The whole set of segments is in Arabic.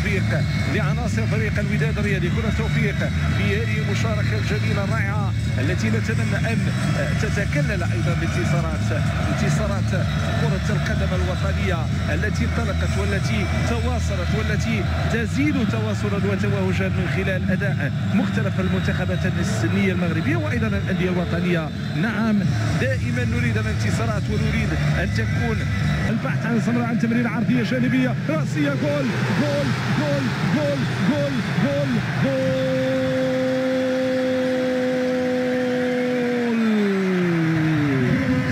التوفيق لعناصر فريق الوداد الرياضي، كل التوفيق في هذه المشاركه الجميله الرائعه التي نتمنى ان تتكلل ايضا بانتصارات كره القدم الوطنيه التي انطلقت والتي تواصلت والتي تزيد تواصلا وتوهجا من خلال اداء مختلف المنتخبات السنيه المغربيه وايضا الانديه الوطنيه. نعم دائما نريد الانتصارات ونريد ان تكون البحث عن صبر، عن تمرير عرضيه جانبيه راسيه، جول جول جول جول جول جول جول.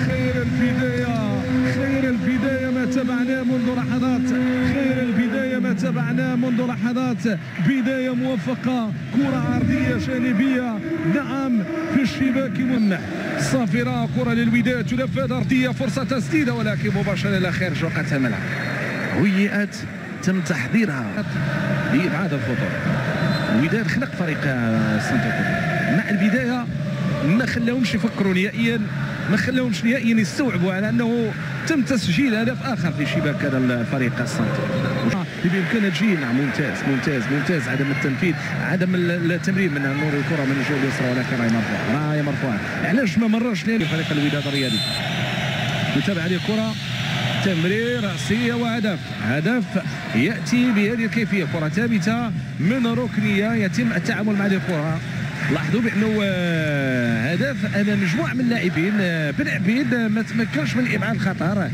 خير البدايه ما تبعناه منذ لحظات، خير البدايه ما تبعناه منذ لحظات، بدايه موفقه، كره عرضيه جانبيه نعم في الشباك منح صافره، كره للوداد تنفذ ارضيه، فرصه تسديده ولكن مباشره الى خارج وقت الملعب، هيئات تم تحضيرها لابعاد الخطوره. الوداد خلق فريق سانتياغو مع البدايه، ما خلاهمش يفكروا نهائيا، ما خلاهمش نهائيا يستوعبوا على انه تم تسجيل هدف اخر في شباك هذا الفريق السانتياغو. بامكانه تجي نعم ممتاز ممتاز ممتاز، عدم التنفيذ، عدم التمرير من نور الكره من الجهه اليسرى، ولكن راهي مرفوعه. علاش ما مررش لفريق الوداد الرياضي؟ نتابع هذه الكره، تمرير راسيه وهدف، هدف ياتي بهذه الكيفيه، كره ثابته من ركنيه يتم التعامل مع هذه الكره. لاحظوا بانه هدف امام مجموعه من اللاعبين بالعبيد ما تمكنش من ابعاد الخطر،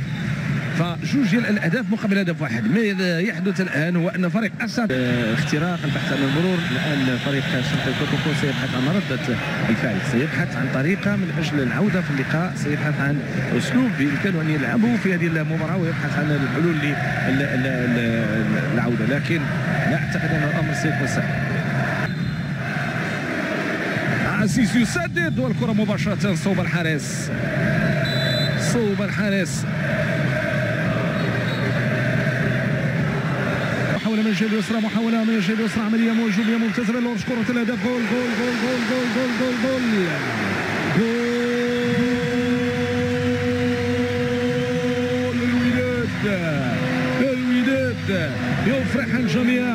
فجوج ديال الاهداف مقابل هدف واحد. ما يحدث الان هو ان فريق اسد اختراق، البحث عن المرور. الان فريق شرطه كوكوكو سيبحث عن رده الفعل، سيبحث عن طريقه من اجل العوده في اللقاء، سيبحث عن اسلوب بامكانه ان يلعبوا في هذه المباراه ويبحث عن الحلول للعوده، لكن لا اعتقد ان الامر سيكون سهل. عزيز يسدد والكره مباشره صوب الحارس، صوب الحارس. محاولة من الجهة اليسرى، محاولة من الجهة اليسرى، عملية موجودة ممتازة من لورش، كرة الهدف، جول جول جول جول جول جول جول جول جول. الوداد يفرح الجميع،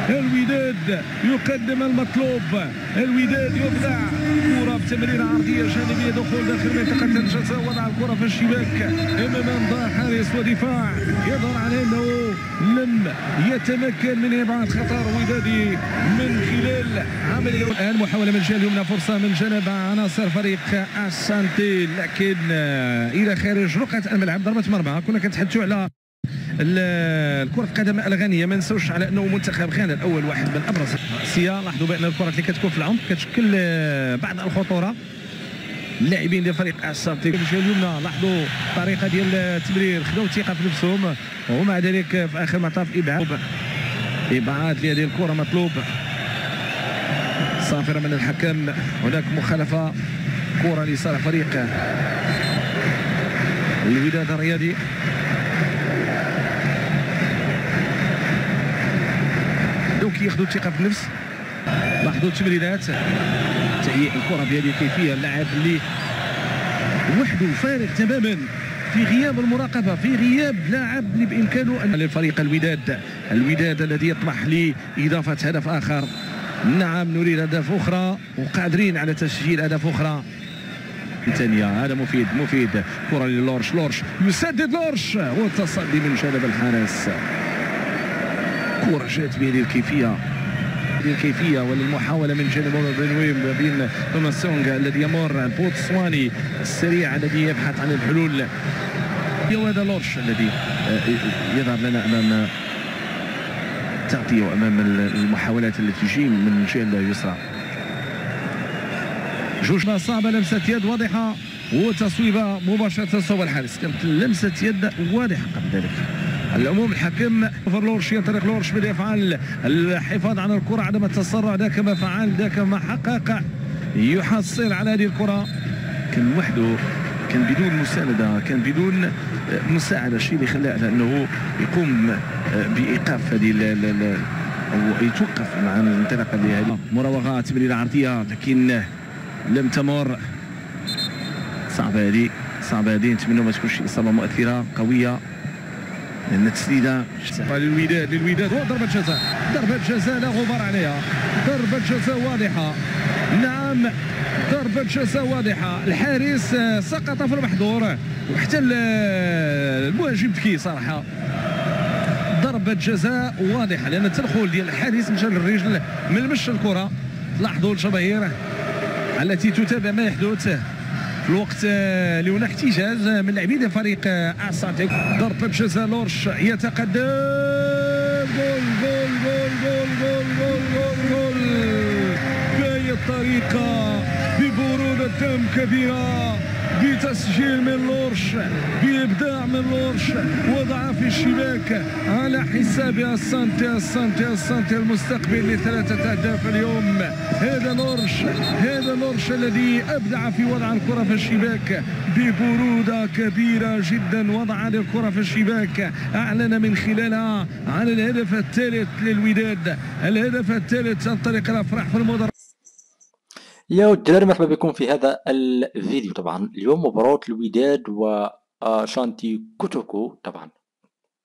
الوداد يقدم المطلوب، الوداد يبدع، كرة بتمريرة عرضية جانبية، دخول داخل منطقة الجزاء، وضع الكرة في الشباك امام انضاء حارس ودفاع، يظهر على انه لم يتمكن من ابعاد خطر ودادي من خلال عملية. الان محاولة من الجهة اليمنى، فرصة من جانب عناصر فريق اسانتي، لكن الى خارج رقعة الملعب، ضربة مرمى. كنا كنتحدثوا على الكرة القدم الغنية، ما نسوش على انه منتخب غانا الاول واحد من ابرز الاسيا. لاحظوا بان الكرة اللي كتكون في العمق كتشكل بعض الخطورة. اللاعبين ديال فريق اسانتي الجهة اليمنى لاحظوا الطريقة ديال التمرير، خداو ثقة في نفسهم، ومع ذلك في اخر المطاف ابعاد لهذه الكرة مطلوب. صافرة من الحكم، هناك مخالفة، كرة لصالح فريق الوداد الرياضي. دونك ياخذوا الثقه في النفس. لاحظوا التمريرات، تهيئ الكره بهذه الكيفيه، اللاعب اللي وحده فارغ تماما في غياب المراقبه، في غياب لاعب اللي بامكانه ان للفريق الوداد الذي يطمح لاضافه هدف اخر. نعم نريد اهداف اخرى وقادرين على تسجيل اهداف اخرى ثانيه. هذا مفيد، كره للورش، لورش يسدد، لورش والتصدي من جانب الحارس. كرة جات بهذه الكيفية وللمحاولة من جانب بنويم بين توماس سونغ الذي يمر، البوتسواني السريع الذي يبحث عن الحلول. وهذا لورش الذي يظهر لنا امام تغطية وامام المحاولات التي تجي من الجهة اليسرى. جوج صعبة، لمسة يد واضحة وتصويبة مباشرة صوب الحارس، كانت لمسة يد واضحة قبل ذلك. العموم الحكم لورش ينطلق، لورش بدا يفعل الحفاظ على الكره، عدم التسرع، ذاك ما فعل، ذاك ما حقق، يحصل على هذه الكره. كان وحده، كان بدون مسانده، كان بدون مساعده، الشيء اللي خلاه على انه يقوم بايقاف هذه او يتوقف مع الانطلاقه لهذه مراوغات، تمريره عرضيه لكن لم تمر. صعبه هذه، نتمنى ما تكونش اصابه مؤثره قويه. لأن التسديدة للوداد ضربة جزاء، ضربة جزاء لا غبار عليها، ضربة جزاء واضحة. نعم ضربة جزاء واضحة. الحارس سقط في المحظور وحتى المهاجم بكي صراحة. ضربة جزاء واضحة لأن التدخل ديال الحارس مشى للرجل ما لمسش الكرة. لاحظوا الجماهير التي تتابع ما يحدث في الوقت اللي هناك احتجاج من لاعبين فريق اسانتي. ضربة جزاء لورش يتقدم. جول جول جول جول جول جول جول جول بأي طريقة، ببرودة دم كبيرة، بتسجيل من لورش، بإبداع من لورش، وضع في الشباك على حساب السانتي المستقبل لثلاثة أهداف اليوم. هذا لورش الذي أبدع في وضع الكرة في الشباك ببرودة كبيرة جدا. وضع الكرة في الشباك، أعلن من خلالها عن الهدف الثالث للوداد، الهدف الثالث عن طريق الأفراح في المدرج. يا الدراري، مرحبا بكم في هذا الفيديو. طبعا اليوم مباراة الوداد وشانتي كوتوكو. طبعا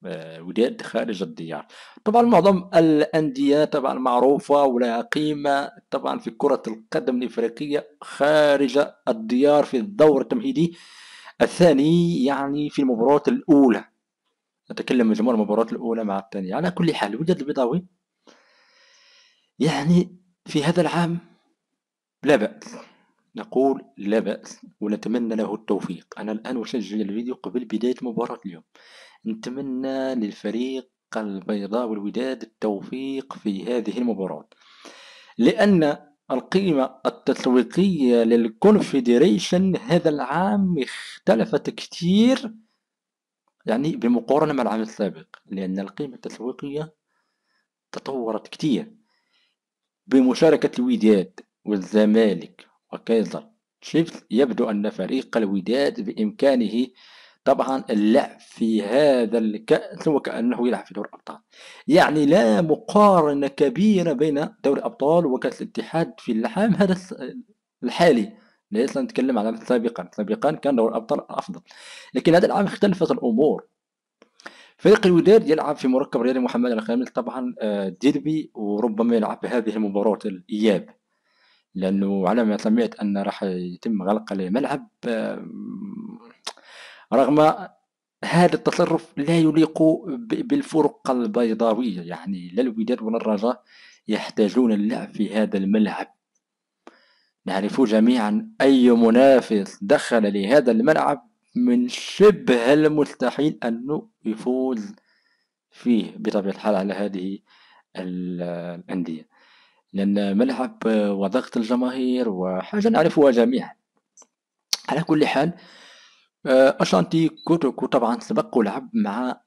الوداد خارج الديار. طبعا معظم الأندية طبعا معروفة ولها قيمة طبعا في كرة القدم الإفريقية خارج الديار في الدور التمهيدي الثاني، يعني في المباراة الأولى. نتكلم مجموع المباراة الأولى مع الثانية. على كل حال الوداد البيضاوي يعني في هذا العام لا بأس، نقول لا بأس ونتمنى له التوفيق. أنا الآن أسجل الفيديو قبل بداية مباراة اليوم. نتمنى للفريق البيضاء والوداد التوفيق في هذه المباراة، لأن القيمة التسويقية للكونفدريشن هذا العام اختلفت كثير يعني بمقارنة مع العام السابق، لأن القيمة التسويقية تطورت كثير بمشاركة الوداد والزمالك وكايزر تشيفز. يبدو أن فريق الوداد بإمكانه طبعا اللعب في هذا الكأس وكأنه يلعب في دوري الأبطال. يعني لا مقارنة كبيرة بين دوري الأبطال وكأس الاتحاد في العام هذا الحالي. ليس نتكلم عن سابقا كان دوري الأبطال أفضل، لكن هذا العام اختلفت الأمور. فريق الوداد يلعب في مركب رياضي محمد الخامس طبعا ديربي، وربما يلعب هذه المباراة الإياب، لأنه على ما سمعت أن راح يتم غلق الملعب. رغم هذا التصرف لا يليق بالفرق البيضاوية، يعني لا الوداد ولا الرجاء يحتاجون اللعب في هذا الملعب. نعرف جميعا أي منافس دخل لهذا الملعب من شبه المستحيل أنه يفوز فيه بطبيعة الحال على هذه الأندية، لأن ملعب وضغط الجماهير وحاجة نعرفها جميعا. على كل حال أشانتي كوتوكو طبعا سبق ولعب مع